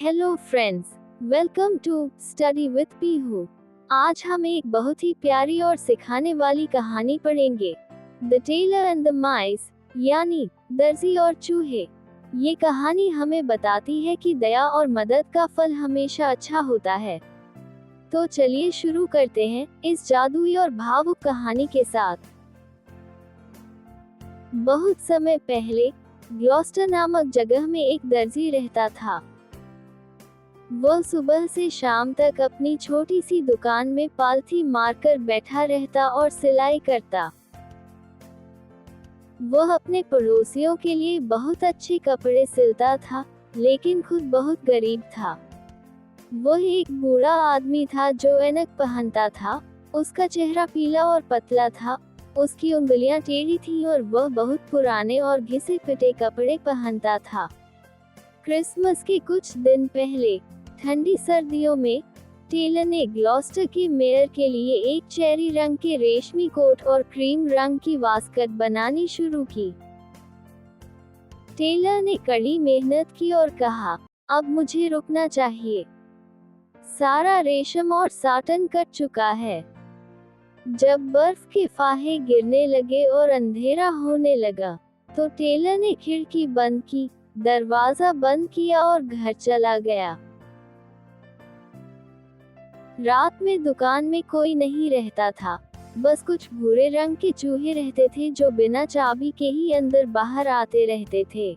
Hello friends, welcome to study with Pihu. आज हम एक बहुत ही प्यारी और सिखाने वाली कहानी पढ़ेंगे, the tailor and the mice, यानी दर्जी और चूहे। ये कहानी हमें बताती है कि दया और मदद का फल हमेशा अच्छा होता है। तो चलिए शुरू करते हैं इस जादुई और भावुक कहानी के साथ। बहुत समय पहले ग्लॉस्टर नामक जगह में एक दर्जी रहता था। वह सुबह से शाम तक अपनी छोटी सी दुकान में पालथी मारकर बैठा रहता और सिलाई करता। वह अपने पड़ोसियों के लिए बहुत अच्छे कपड़े सिलता था, लेकिन खुद बहुत गरीब था। वह एक बूढ़ा आदमी था जो ऐनक पहनता था। उसका चेहरा पीला और पतला था, उसकी उंगलियां टेढ़ी थीं और वह बहुत पुराने और घिसे पिटे कपड़े पहनता था। क्रिसमस के कुछ दिन पहले ठंडी सर्दियों में टेलर ने ग्लॉस्टर के मेयर के लिए एक चेरी रंग के रेशमी कोट और क्रीम रंग की वास्कट बनानी शुरू की। टेलर ने कड़ी मेहनत की और कहा, अब मुझे रुकना चाहिए। सारा रेशम और साटन कट चुका है। जब बर्फ के फाहे गिरने लगे और अंधेरा होने लगा, तो टेलर ने खिड़की बंद की, दरवाजा बंद किया और घर चला गया। रात में दुकान में कोई नहीं रहता था, बस कुछ भूरे रंग के चूहे रहते थे जो बिना चाबी के ही अंदर बाहर आते रहते थे।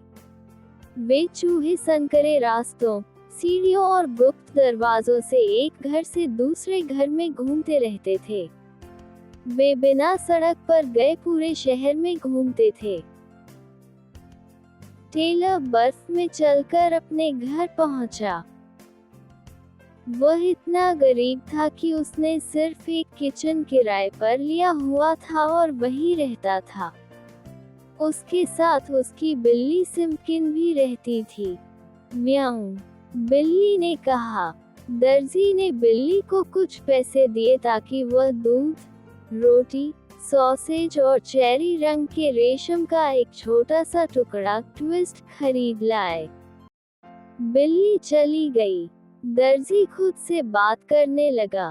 वे चूहे संकरे रास्तों, सीढ़ियों और गुप्त दरवाजों से एक घर से दूसरे घर में घूमते रहते थे। वे बिना सड़क पर गए पूरे शहर में घूमते थे। टेलर बर्फ में चलकर अपने घर पहुंचा। वह इतना गरीब था कि उसने सिर्फ एक किचन किराए पर लिया हुआ था और वहीं रहता था। उसके साथ उसकी बिल्ली सिम्पकिन भी रहती थी। म्याऊ, बिल्ली ने कहा। दर्जी ने बिल्ली को कुछ पैसे दिए ताकि वह दूध, रोटी, सॉसेज और चेरी रंग के रेशम का एक छोटा सा टुकड़ा ट्विस्ट खरीद लाए। बिल्ली चली गई। दर्जी खुद से बात करने लगा।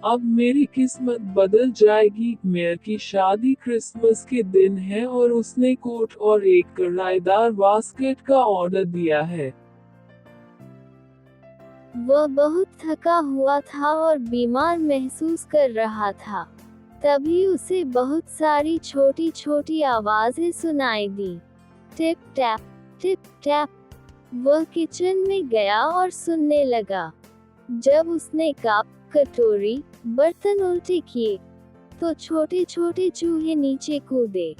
अब मेरी किस्मत बदल जाएगी। मेयर की शादी क्रिसमस के दिन है और उसने कोट और एक कढ़ाईदार बास्केट का ऑर्डर दिया है। वह बहुत थका हुआ था और बीमार महसूस कर रहा था। तभी उसे बहुत सारी छोटी छोटी आवाजें सुनाई दी। Tip tap, tip tap. वह किचन में गया और सुनने लगा। जब उसने कप, कटोरी, बर्तन उल्टे किए, तो छोटे छोटे चूहे नीचे कूदे।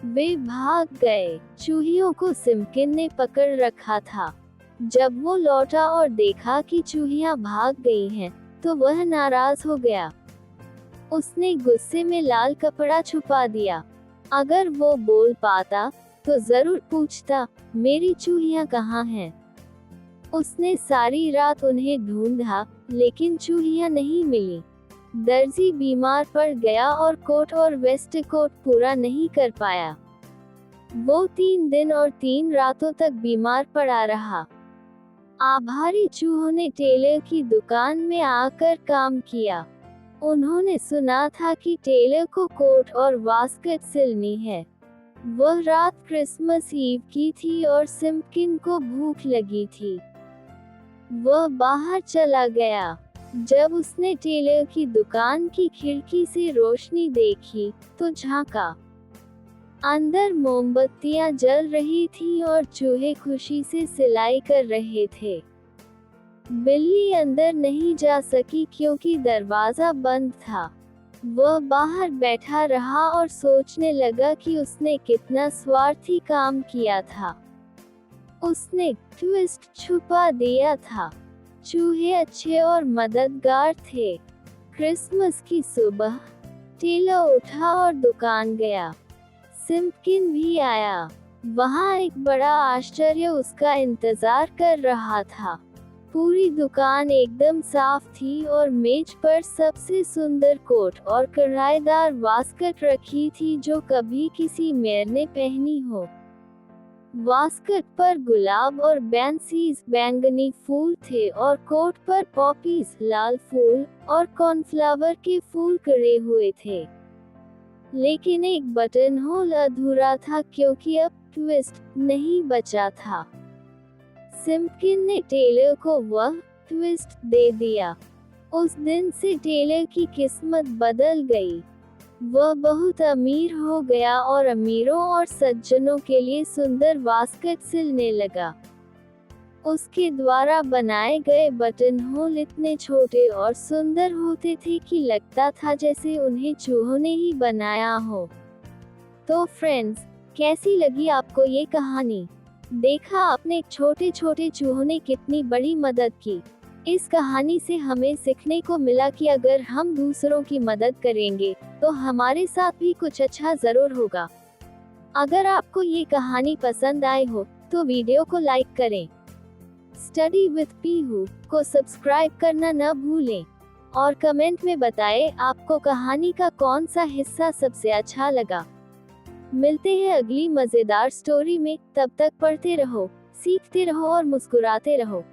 वे भाग गए। चूहियों को सिम्पकिन ने पकड़ रखा था। जब वो लौटा और देखा कि चूहियां भाग गई हैं, तो वह नाराज हो गया। उसने गुस्से में लाल कपड़ा छुपा दिया। अगर वो बोल पाता, तो जरूर पूछता, मेरी चूहियां कहाँ हैं? उसने सारी रात उन्हें ढूंढा, लेकिन चूहियां नहीं मिली। दर्जी बीमार पड़ गया और कोट और वेस्ट कोट पूरा नहीं कर पाया। वो 3 दिन और 3 रातों तक बीमार पड़ा रहा। आभारी चूहों ने टेलर की दुकान में आकर काम किया। उन्होंने सुना था कि टेलर को कोट और बास्केट सिलनी है। वह रात क्रिसमस ईव की थी और सिम्पकिन को भूख लगी थी। वह बाहर चला गया। जब उसने टेलर की दुकान की खिड़की से रोशनी देखी, तो झांका। अंदर मोमबत्तियां जल रही थीं और चूहे खुशी से सिलाई कर रहे थे। बिल्ली अंदर नहीं जा सकी क्योंकि दरवाजा बंद था। वह बाहर बैठा रहा और सोचने लगा कि उसने कितना स्वार्थी काम किया था। उसने ट्विस्ट छुपा दिया था। चूहे अच्छे और मददगार थे। क्रिसमस की सुबह टेलर उठा और दुकान गया। सिम्पकिन भी आया। वहाँ एक बड़ा आश्चर्य उसका इंतजार कर रहा था। पूरी दुकान एकदम साफ थी और मेज पर सबसे सुंदर कोट और कढ़ाईदार बास्केट रखी थी जो कभी किसी मेयर ने पहनी हो। वास्केट पर गुलाब और बैंसीज बैंगनी फूल थे और कोट पर पॉपीज लाल फूल और कॉर्नफ्लावर के फूल करे हुए थे। लेकिन एक बटन होल अधूरा था क्योंकि अब ट्विस्ट नहीं बचा था। सिम्पकिन ने टेलर को वह ट्विस्ट दे दिया। उस दिन से टेलर की किस्मत बदल गई। वह बहुत अमीर हो गया और अमीरों और सज्जनों के लिए सुंदर बास्केट सिलने लगा। उसके द्वारा बनाए गए बटन होल इतने छोटे और सुंदर होते थे कि लगता था जैसे उन्हें चूहों ने ही बनाया हो। तो फ्रेंड्स, कैसी लगी आपको ये कहानी? देखा आपने, छोटे छोटे चूहों ने कितनी बड़ी मदद की। इस कहानी से हमें सीखने को मिला कि अगर हम दूसरों की मदद करेंगे तो हमारे साथ भी कुछ अच्छा जरूर होगा। अगर आपको ये कहानी पसंद आई हो तो वीडियो को लाइक करें। स्टडी विद पीहू को सब्सक्राइब करना न भूलें और कमेंट में बताएं आपको कहानी का कौन सा हिस्सा सबसे अच्छा लगा। मिलते हैं अगली मजेदार स्टोरी में। तब तक पढ़ते रहो, सीखते रहो और मुस्कुराते रहो।